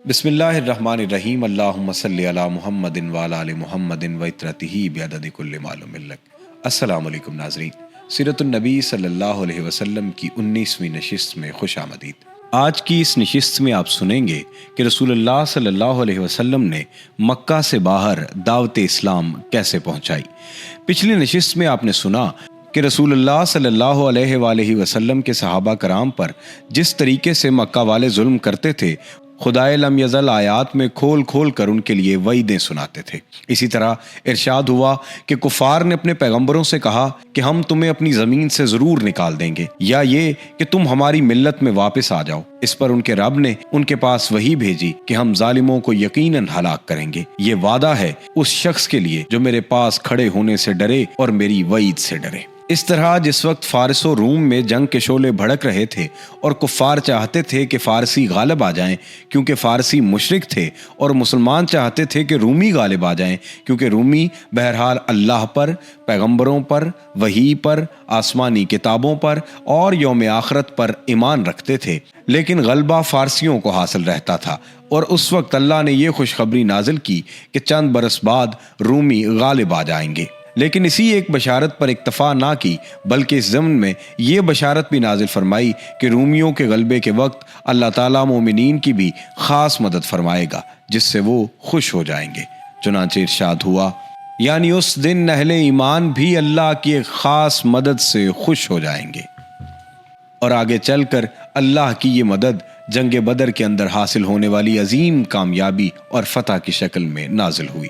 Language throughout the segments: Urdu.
بسم اللہ الرحمن الرحیم اللہم صلی علی محمد وعلی آل محمد وعترتہ بعدد کل معلوم لک۔ السلام علیکم ناظرین، سیرت النبی صلی اللہ علیہ وسلم کی 19ویں نشست میں خوش آمدید۔ آج کی اس نشست میں آپ سنیں گے کہ رسول اللہ صلی اللہ علیہ وسلم نے مکہ سے باہر دعوت اسلام کیسے پہنچائی۔ پچھلی نشست میں آپ نے سنا کہ رسول اللہ صلی اللہ علیہ وآلہ وسلم کے صحابہ کرام پر جس طریقے سے مکہ والے ظلم کرتے تھے، خدائے لم یزل آیات میں کھول کھول کر ان کے لیے وعیدیں سناتے تھے۔ اسی طرح ارشاد ہوا کہ کفار نے اپنے پیغمبروں سے کہا کہ ہم تمہیں اپنی زمین سے ضرور نکال دیں گے، یا یہ کہ تم ہماری ملت میں واپس آ جاؤ۔ اس پر ان کے رب نے ان کے پاس وحی بھیجی کہ ہم ظالموں کو یقیناً ہلاک کریں گے۔ یہ وعدہ ہے اس شخص کے لیے جو میرے پاس کھڑے ہونے سے ڈرے اور میری وعید سے ڈرے۔ اس طرح جس وقت فارس و روم میں جنگ کے شعلے بھڑک رہے تھے اور کفار چاہتے تھے کہ فارسی غالب آ جائیں کیونکہ فارسی مشرک تھے، اور مسلمان چاہتے تھے کہ رومی غالب آ جائیں کیونکہ رومی بہرحال اللہ پر، پیغمبروں پر، وحی پر، آسمانی کتابوں پر اور یوم آخرت پر ایمان رکھتے تھے، لیکن غلبہ فارسیوں کو حاصل رہتا تھا۔ اور اس وقت اللہ نے یہ خوشخبری نازل کی کہ چند برس بعد رومی غالب آ جائیں گے۔ لیکن اسی ایک بشارت پر اکتفا نہ کی، بلکہ اس ضمن میں یہ بشارت بھی نازل فرمائی کہ رومیوں کے غلبے کے وقت اللہ تعالیٰ مومنین کی بھی خاص مدد فرمائے گا جس سے وہ خوش ہو جائیں گے۔ چنانچہ ارشاد ہوا، یعنی اس دن اہل ایمان بھی اللہ کی ایک خاص مدد سے خوش ہو جائیں گے۔ اور آگے چل کر اللہ کی یہ مدد جنگ بدر کے اندر حاصل ہونے والی عظیم کامیابی اور فتح کی شکل میں نازل ہوئی۔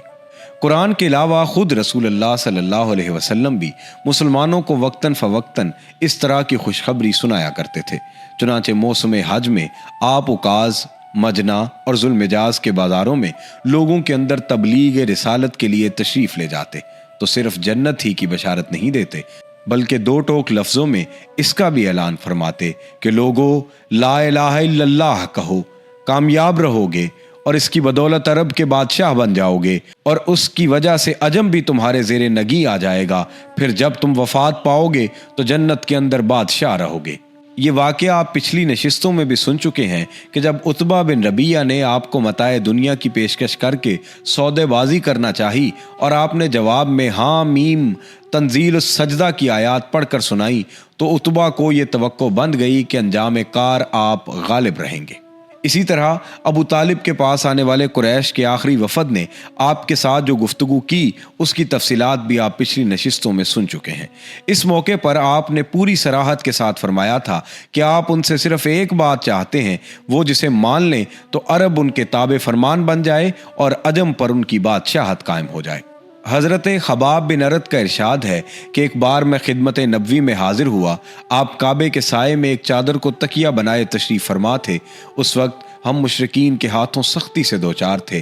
قرآن کے علاوہ خود رسول اللہ صلی اللہ علیہ وسلم بھی مسلمانوں کو وقتاً فوقتاً اس طرح کی خوشخبری سنایا کرتے تھے۔ چنانچہ موسم حج میں آپ عکاظ، مجنہ اور ذوالمجاز کے بازاروں میں لوگوں کے اندر تبلیغ رسالت کے لیے تشریف لے جاتے تو صرف جنت ہی کی بشارت نہیں دیتے، بلکہ دو ٹوک لفظوں میں اس کا بھی اعلان فرماتے کہ لوگو لا الہ الا اللہ کہو، کامیاب رہو گے اور اس کی بدولت عرب کے بادشاہ بن جاؤ گے، اور اس کی وجہ سے عجم بھی تمہارے زیر نگی آ جائے گا۔ پھر جب تم وفات پاؤ گے تو جنت کے اندر بادشاہ رہو گے۔ یہ واقعہ آپ پچھلی نشستوں میں بھی سن چکے ہیں کہ جب عتبہ بن ربیعہ نے آپ کو متاع دنیا کی پیشکش کر کے سودے بازی کرنا چاہی اور آپ نے جواب میں ہاں میم تنزیل السجدہ کی آیات پڑھ کر سنائی تو عتبہ کو یہ توقع بند گئی کہ انجام کار آپ غالب رہیں گے۔ اسی طرح ابو طالب کے پاس آنے والے قریش کے آخری وفد نے آپ کے ساتھ جو گفتگو کی اس کی تفصیلات بھی آپ پچھلی نشستوں میں سن چکے ہیں۔ اس موقع پر آپ نے پوری صراحت کے ساتھ فرمایا تھا کہ آپ ان سے صرف ایک بات چاہتے ہیں، وہ جسے مان لیں تو عرب ان کے تابع فرمان بن جائے اور عجم پر ان کی بادشاہت قائم ہو جائے۔ حضرت خباب بن ارد کا ارشاد ہے کہ ایک بار میں خدمت نبوی میں حاضر ہوا، آپ کعبے کے سائے میں ایک چادر کو تکیہ بنائے تشریف فرما تھے۔ اس وقت ہم مشرکین کے ہاتھوں سختی سے دوچار تھے۔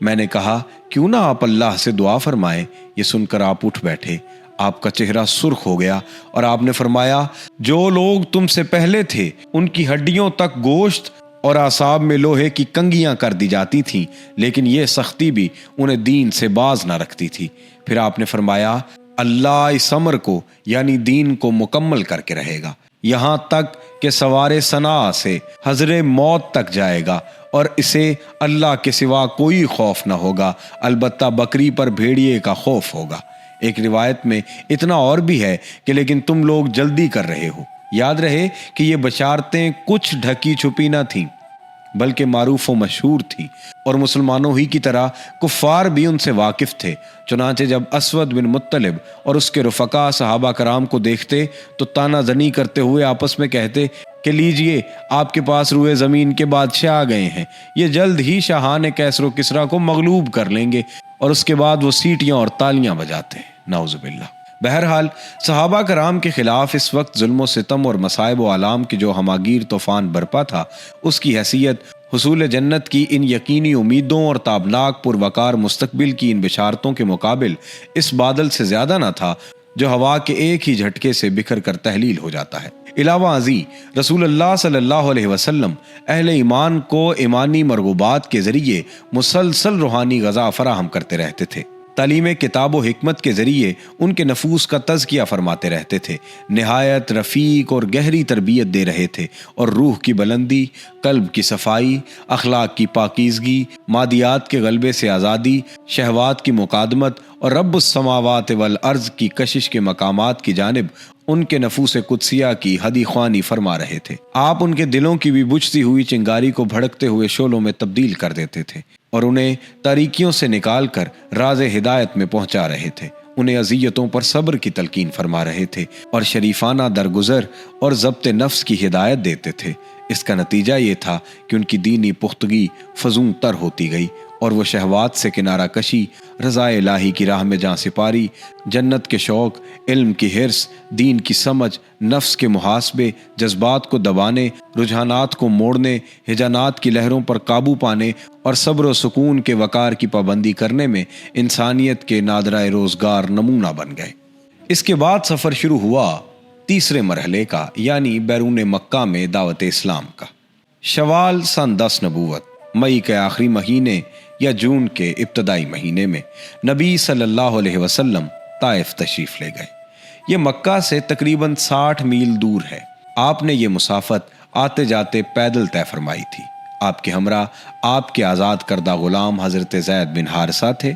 میں نے کہا کیوں نہ آپ اللہ سے دعا فرمائیں۔ یہ سن کر آپ اٹھ بیٹھے، آپ کا چہرہ سرخ ہو گیا اور آپ نے فرمایا، جو لوگ تم سے پہلے تھے ان کی ہڈیوں تک گوشت اور اعصاب میں لوہے کی کنگیاں کر دی جاتی تھیں، لیکن یہ سختی بھی انہیں دین سے باز نہ رکھتی تھی۔ پھر آپ نے فرمایا، اللہ اس امر کو یعنی دین کو مکمل کر کے رہے گا، یہاں تک کہ سوار صنعاء سے حضر موت تک جائے گا، اور اسے اللہ کے سوا کوئی خوف نہ ہوگا، البتہ بکری پر بھیڑیے کا خوف ہوگا۔ ایک روایت میں اتنا اور بھی ہے کہ لیکن تم لوگ جلدی کر رہے ہو۔ یاد رہے کہ یہ بشارتیں کچھ ڈھکی چھپی نہ تھیں بلکہ معروف و مشہور تھی، اور مسلمانوں ہی کی طرح کفار بھی ان سے واقف تھے۔ چنانچہ جب اسود بن مطلب اور اس کے رفقا صحابہ کرام کو دیکھتے تو تانا زنی کرتے ہوئے آپس میں کہتے کہ لیجئے آپ کے پاس روئے زمین کے بادشاہ آ گئے ہیں، یہ جلد ہی شاہان کیسر و کسریٰ کو مغلوب کر لیں گے، اور اس کے بعد وہ سیٹیاں اور تالیاں بجاتے ہیں، نعوذ باللہ۔ بہرحال صحابہ کرام کے خلاف اس وقت ظلم و ستم اور مصائب و آلام کی جو ہماگیر طوفان برپا تھا، اس کی حیثیت حصول جنت کی ان یقینی امیدوں اور تابناک پروقار مستقبل کی ان بشارتوں کے مقابل اس بادل سے زیادہ نہ تھا جو ہوا کے ایک ہی جھٹکے سے بکھر کر تحلیل ہو جاتا ہے۔ علاوہ ازیں رسول اللہ صلی اللہ علیہ وسلم اہل ایمان کو ایمانی مرغوبات کے ذریعے مسلسل روحانی غذا فراہم کرتے رہتے تھے۔ تعلیم کتاب و حکمت کے ذریعے ان کے نفوس کا تزکیہ فرماتے رہتے تھے، نہایت رفیق اور گہری تربیت دے رہے تھے، اور روح کی بلندی، قلب کی صفائی، اخلاق کی پاکیزگی، مادیات کے غلبے سے آزادی، شہوات کی مقادمت اور رب السماوات والارض کی کشش کے مقامات کی جانب ان کے نفوس قدسیہ کی ہدی خوانی فرما رہے تھے۔ آپ ان کے دلوں کی بھی بجھتی ہوئی چنگاری کو بھڑکتے ہوئے شعلوں میں تبدیل کر دیتے تھے اور انہیں تاریکیوں سے نکال کر راز ہدایت میں پہنچا رہے تھے، انہیں اذیتوں پر صبر کی تلقین فرما رہے تھے اور شریفانہ درگزر اور ضبط نفس کی ہدایت دیتے تھے۔ اس کا نتیجہ یہ تھا کہ ان کی دینی پختگی فزوں تر ہوتی گئی اور وہ شہوات سے کنارہ کشی، رضا الہی کی راہ میں جاں سپاری، جنت کے شوق، علم کی حرص، دین کی سمجھ، نفس کے محاسبے، جذبات کو دبانے، رجحانات کو موڑنے، ہجانات کی لہروں پر قابو پانے اور صبر و سکون کے وقار کی پابندی کرنے میں انسانیت کے نادرہ روزگار نمونہ بن گئے۔ اس کے بعد سفر شروع ہوا تیسرے مرحلے کا، یعنی بیرون مکہ میں دعوت اسلام کا۔ شوال سن 10 نبوت، مئی کے آخری مہینے یا جون کے ابتدائی مہینے میں نبی صلی اللہ علیہ وسلم طائف تشریف لے گئے۔ یہ مکہ سے تقریباً 60 میل دور ہے۔ آپ نے یہ مسافت آتے جاتے پیدل طے فرمائی تھی۔ آپ کے ہمراہ آپ کے آزاد کردہ غلام حضرت زید بن حارثہ تھے۔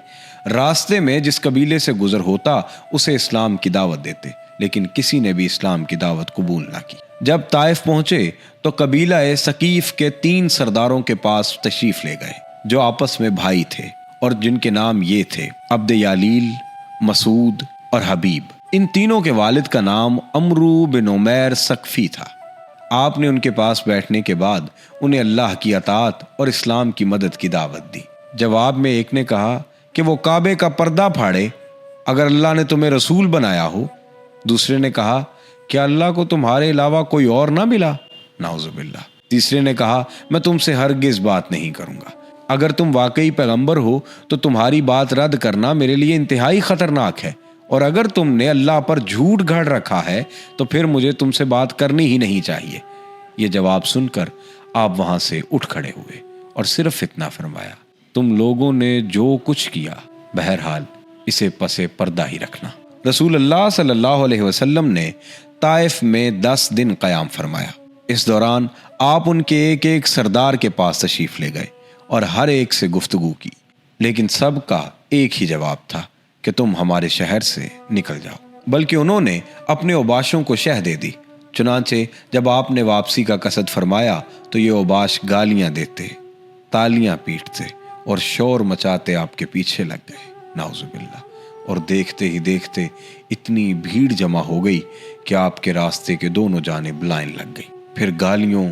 راستے میں جس قبیلے سے گزر ہوتا اسے اسلام کی دعوت دیتے، لیکن کسی نے بھی اسلام کی دعوت قبول نہ کی۔ جب طائف پہنچے تو قبیلہ ثقیف کے 3 سرداروں کے پاس تشریف لے گئے، جو آپس میں بھائی تھے اور جن کے نام یہ تھے: عبد یالیل، مسعود اور حبیب۔ ان تینوں کے والد کا نام عمرو بن عمیر ثقفی تھا۔ آپ نے ان کے پاس بیٹھنے کے بعد انہیں اللہ کی اطاعت اور اسلام کی مدد کی دعوت دی۔ جواب میں ایک نے کہا کہ وہ کعبے کا پردہ پھاڑے اگر اللہ نے تمہیں رسول بنایا ہو۔ دوسرے نے کہا کیا اللہ کو تمہارے علاوہ کوئی اور نہ ملا؟ نعوذ باللہ۔ تیسرے نے کہا میں تم سے ہرگز بات نہیں کروں گا، اگر تم واقعی پیغمبر ہو تو تمہاری بات رد کرنا میرے لیے انتہائی خطرناک ہے، اور اگر تم نے اللہ پر جھوٹ گھڑ رکھا ہے تو پھر مجھے تم سے بات کرنی ہی نہیں چاہیے۔ یہ جواب سن کر آپ وہاں سے اٹھ کھڑے ہوئے اور صرف اتنا فرمایا: تم لوگوں نے جو کچھ کیا بہرحال اسے پس پردہ ہی رکھنا۔ رسول اللہ صلی اللہ علیہ وسلم نے طائف میں 10 دن قیام فرمایا۔ اس دوران آپ ان کے ایک ایک سردار کے پاس تشریف لے گئے اور ہر ایک سے گفتگو کی، لیکن سب کا ایک ہی جواب تھا کہ تم ہمارے شہر سے نکل جاؤ، بلکہ انہوں نے اپنے اوباشوں کو شہ دے دی۔ چنانچہ جب آپ نے واپسی کا قصد فرمایا تو یہ اوباش گالیاں دیتے، تالیاں پیٹتے اور شور مچاتے آپ کے پیچھے لگ گئے، نعوذ باللہ۔ اور دیکھتے ہی دیکھتے اتنی بھیڑ جمع ہو گئی کہ آپ کے راستے کے دونوں جانب لائن لگ گئی۔ پھر گالیوں،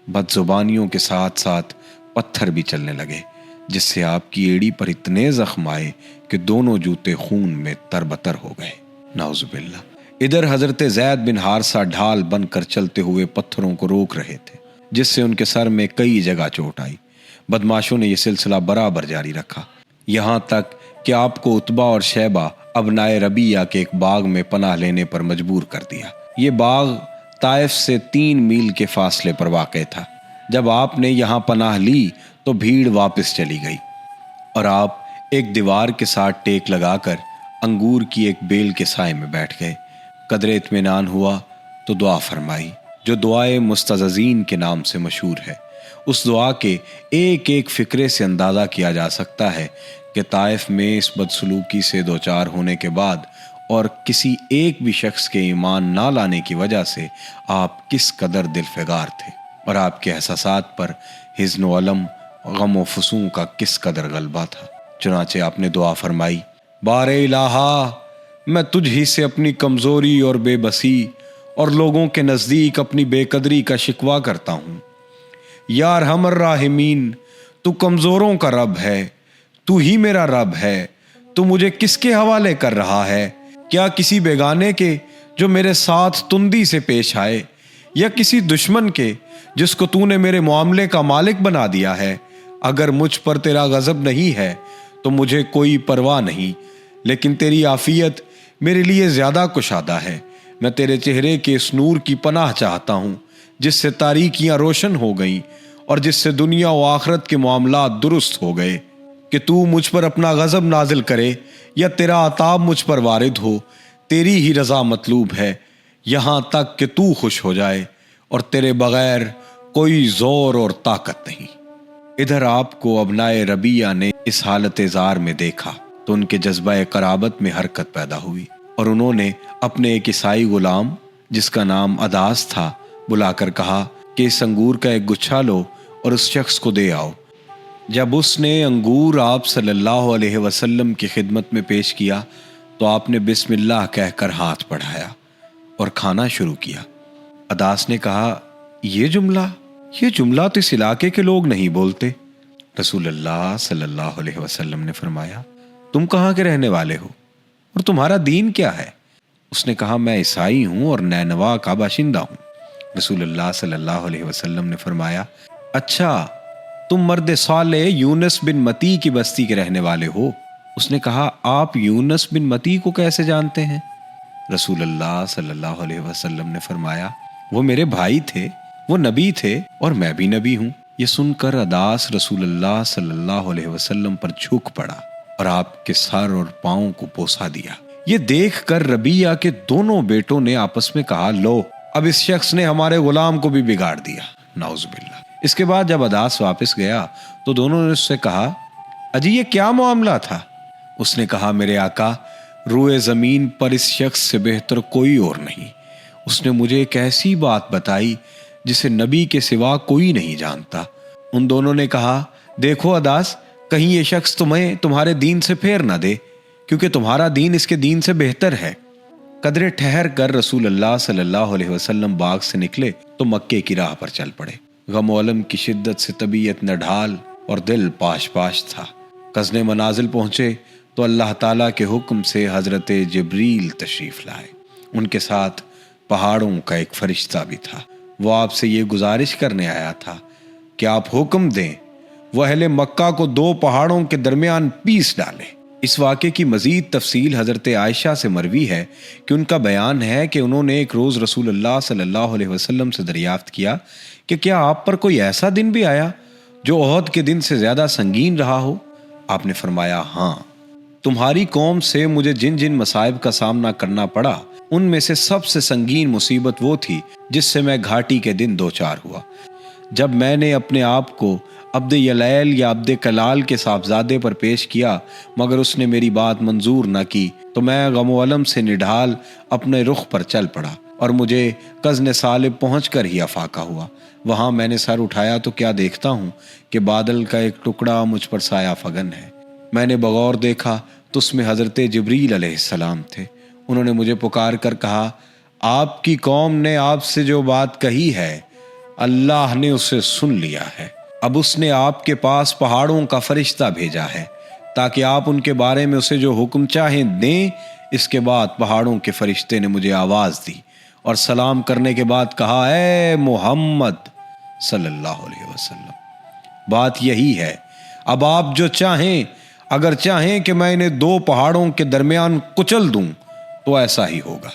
بدزبانیوں کے ساتھ ساتھ پتھر بھی چلنے لگے، جس سے آپ کی ایڑی پر اتنے زخم آئے کہ دونوں جوتے خون میں تربتر ہو گئے، نعوذ باللہ۔ ادھر حضرت زید بن حارثہ ڈھال بن کر چلتے ہوئے پتھروں کو روک رہے تھے، جس سے ان کے سر میں کئی جگہ چوٹ آئی۔ بدماشوں نے یہ سلسلہ برابر جاری رکھا، یہاں تک کہ آپ کو عتبہ اور شیبہ ابنائے ربیہ کے ایک باغ میں پناہ لینے پر مجبور کر دیا۔ یہ باغ طائف سے 3 میل کے فاصلے پر واقع تھا۔ جب آپ نے یہاں پناہ لی تو بھیڑ واپس چلی گئی اور آپ ایک دیوار کے ساتھ ٹیک لگا کر انگور کی ایک بیل کے سائے میں بیٹھ گئے۔ قدر اطمینان ہوا تو دعا فرمائی، جو دعائے مستعزین کے نام سے مشہور ہے۔ اس دعا کے ایک ایک فقرے سے اندازہ کیا جا سکتا ہے کہ طائف میں اس بدسلوکی سے دوچار ہونے کے بعد اور کسی ایک بھی شخص کے ایمان نہ لانے کی وجہ سے آپ کس قدر دل فگار تھے، اور آپ کے احساسات پر حزن و علم، غم و فسوں کا کس قدر غلبہ تھا۔ چنانچہ آپ نے دعا فرمائی: بار الہا، میں تجھ ہی سے اپنی کمزوری اور بے بسی اور لوگوں کے نزدیک اپنی بے قدری کا شکوہ کرتا ہوں۔ یا ارحم الراحمین، تو کمزوروں کا رب ہے، تو ہی میرا رب ہے۔ تو مجھے کس کے حوالے کر رہا ہے؟ کیا کسی بیگانے کے جو میرے ساتھ تندی سے پیش آئے، یا کسی دشمن کے جس کو تو نے میرے معاملے کا مالک بنا دیا ہے؟ اگر مجھ پر تیرا غضب نہیں ہے تو مجھے کوئی پرواہ نہیں، لیکن تیری عافیت میرے لیے زیادہ کشادہ ہے۔ میں تیرے چہرے کے اس نور کی پناہ چاہتا ہوں جس سے تاریکیاں روشن ہو گئیں اور جس سے دنیا و آخرت کے معاملات درست ہو گئے۔ کہ تو مجھ پر اپنا غضب نازل کرے یا تیرا عطاب مجھ پر وارد ہو، تیری ہی رضا مطلوب ہے، یہاں تک کہ تو خوش ہو جائے، اور تیرے بغیر کوئی زور اور طاقت نہیں۔ ادھر آپ کو ابنائے ربیہ نے اس حالت زار میں دیکھا تو ان کے جذبہ قرابت میں حرکت پیدا ہوئی، اور انہوں نے اپنے ایک عیسائی غلام جس کا نام اداس تھا بلا کر کہا کہ اس انگور کا ایک گچھا لو اور اس شخص کو دے آؤ۔ جب اس نے انگور آپ صلی اللہ علیہ وسلم کی خدمت میں پیش کیا تو آپ نے بسم اللہ کہہ کر ہاتھ بڑھایا اور کھانا شروع کیا۔ اداس نے کہا، یہ جملہ تو اس علاقے کے لوگ نہیں بولتے۔ رسول اللہ صلی اللہ علیہ وسلم نے فرمایا، تم کہاں کے رہنے والے ہو اور تمہارا دین کیا ہے؟ اس نے کہا، میں عیسائی ہوں اور نینوا کا باشندہ ہوں۔ رسول اللہ صلی اللہ علیہ وسلم نے فرمایا، اچھا تم مرد صالح یونس بن متی کی بستی کے رہنے والے ہو؟ اس نے کہا، آپ یونس بن متی کو کیسے جانتے ہیں؟ رسول اللہ صلی اللہ علیہ وسلم نے فرمایا، وہ میرے بھائی تھے، وہ نبی تھے اور میں بھی نبی ہوں۔ یہ سن کر اداس رسول اللہ صلی اللہ علیہ وسلم پر جھک پڑا اور آپ کے سر اور پاؤں کو بوسہ دیا۔ یہ دیکھ کر ربیہ کے دونوں بیٹوں نے آپس میں کہا، لو اب اس شخص نے ہمارے غلام کو بھی بگاڑ دیا، نعوذ باللہ۔ اس کے بعد جب اداس واپس گیا تو دونوں نے اس سے کہا، اجی یہ کیا معاملہ تھا؟ اس نے کہا، میرے آقا، روئے زمین پر اس شخص سے بہتر کوئی اور نہیں۔ اس نے مجھے ایک ایسی بات بتائی جسے نبی کے سوا کوئی نہیں جانتا۔ ان دونوں نے کہا، دیکھو اداس، کہیں یہ شخص تمہیں تمہارے دین سے پھیر نہ دے، کیونکہ تمہارا دین اس کے دین سے بہتر ہے۔ قدرے ٹھہر کر رسول اللہ صلی اللہ علیہ وسلم باغ سے نکلے تو مکے کی راہ پر چل پڑے۔ غم و علم کی شدت سے طبیعت نڈھال اور دل پاش پاش تھا۔ غزن منازل پہنچے تو اللہ تعالیٰ کے حکم سے حضرت جبریل تشریف لائے۔ ان کے ساتھ پہاڑوں کا ایک فرشتہ بھی تھا۔ وہ آپ سے یہ گزارش کرنے آیا تھا کہ آپ حکم دیں وہ اہل مکہ کو 2 پہاڑوں کے درمیان پیس ڈالے۔ اس واقعے کی مزید تفصیل حضرت عائشہ سے مروی ہے کہ ان کا بیان ہے کہ انہوں نے ایک روز رسول اللہ صلی اللہ علیہ وسلم سے دریافت کیا کہ کیا آپ پر کوئی ایسا دن بھی آیا جو احد کے دن سے زیادہ سنگین رہا ہو؟ آپ نے فرمایا، ہاں، تمہاری قوم سے مجھے جن جن مصائب کا سامنا کرنا پڑا ان میں سے سب سے سنگین مصیبت وہ تھی جس سے میں گھاٹی کے دن دوچار ہوا، جب میں نے اپنے آپ کو عبد یلیل یا عبد کلال کے صاحبزادے پر پیش کیا مگر اس نے میری بات منظور نہ کی تو میں غم و علم سے نڈھال اپنے رخ پر چل پڑا اور مجھے قزن صالب پہنچ کر ہی افاقہ ہوا۔ وہاں میں نے سر اٹھایا تو کیا دیکھتا ہوں کہ بادل کا ایک ٹکڑا مجھ پر سایہ فگن ہے۔ میں نے بغور دیکھا تو اس میں حضرت جبریل علیہ السلام تھے۔ انہوں نے مجھے پکار کر کہا، آپ کی قوم نے آپ سے جو بات کہی ہے اللہ نے اسے سن لیا ہے۔ اب اس نے آپ کے پاس پہاڑوں کا فرشتہ بھیجا ہے تاکہ آپ ان کے بارے میں اسے جو حکم چاہیں دیں۔ اس کے بعد پہاڑوں کے فرشتے نے مجھے آواز دی اور سلام کرنے کے بعد کہا، اے محمد صلی اللہ علیہ وسلم، بات یہی ہے، اب آپ جو چاہیں، اگر چاہیں کہ میں انہیں 2 پہاڑوں کے درمیان کچل دوں تو ایسا ہی ہوگا۔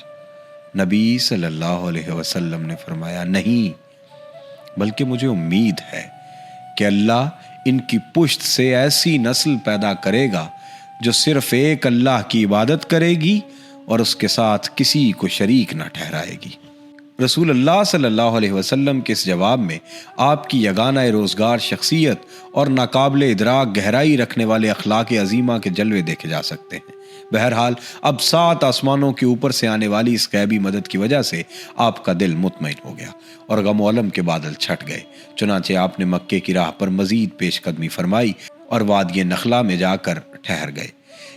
نبی صلی اللہ علیہ وسلم نے فرمایا، نہیں، بلکہ مجھے امید ہے کہ اللہ ان کی پشت سے ایسی نسل پیدا کرے گا جو صرف ایک اللہ کی عبادت کرے گی اور اس کے ساتھ کسی کو شریک نہ ٹھہرائے گی۔ رسول اللہ صلی اللہ علیہ وسلم کے اس جواب میں آپ کی یگانہ روزگار شخصیت اور ناقابل ادراک گہرائی رکھنے والے اخلاق عظیمہ کے جلوے دیکھے جا سکتے ہیں۔ بہرحال اب 7 آسمانوں کے اوپر سے آنے والی اس غیبی مدد کی وجہ سے آپ کا دل مطمئن ہو گیا اور غم و علم کے بادل چھٹ گئے۔ چنانچہ آپ نے مکے کی راہ پر مزید پیش قدمی فرمائی اور وادی نخلا میں جا کر ٹھہر گئے۔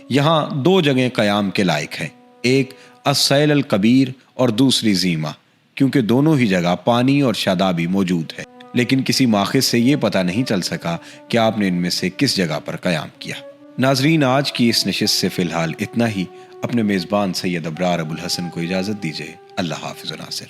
یہاں 2 جگہیں قیام کے لائق ہیں، ایک السیل الکبیر اور دوسری زیمہ، کیونکہ دونوں ہی جگہ پانی اور شادابی موجود ہے، لیکن کسی ماخذ سے یہ پتہ نہیں چل سکا کہ آپ نے ان میں سے کس جگہ پر قیام کیا۔ ناظرین، آج کی اس نشست سے فی الحال اتنا ہی۔ اپنے میزبان سید ابرار ابوالحسن کو اجازت دیجیے۔ اللہ حافظ و ناصر۔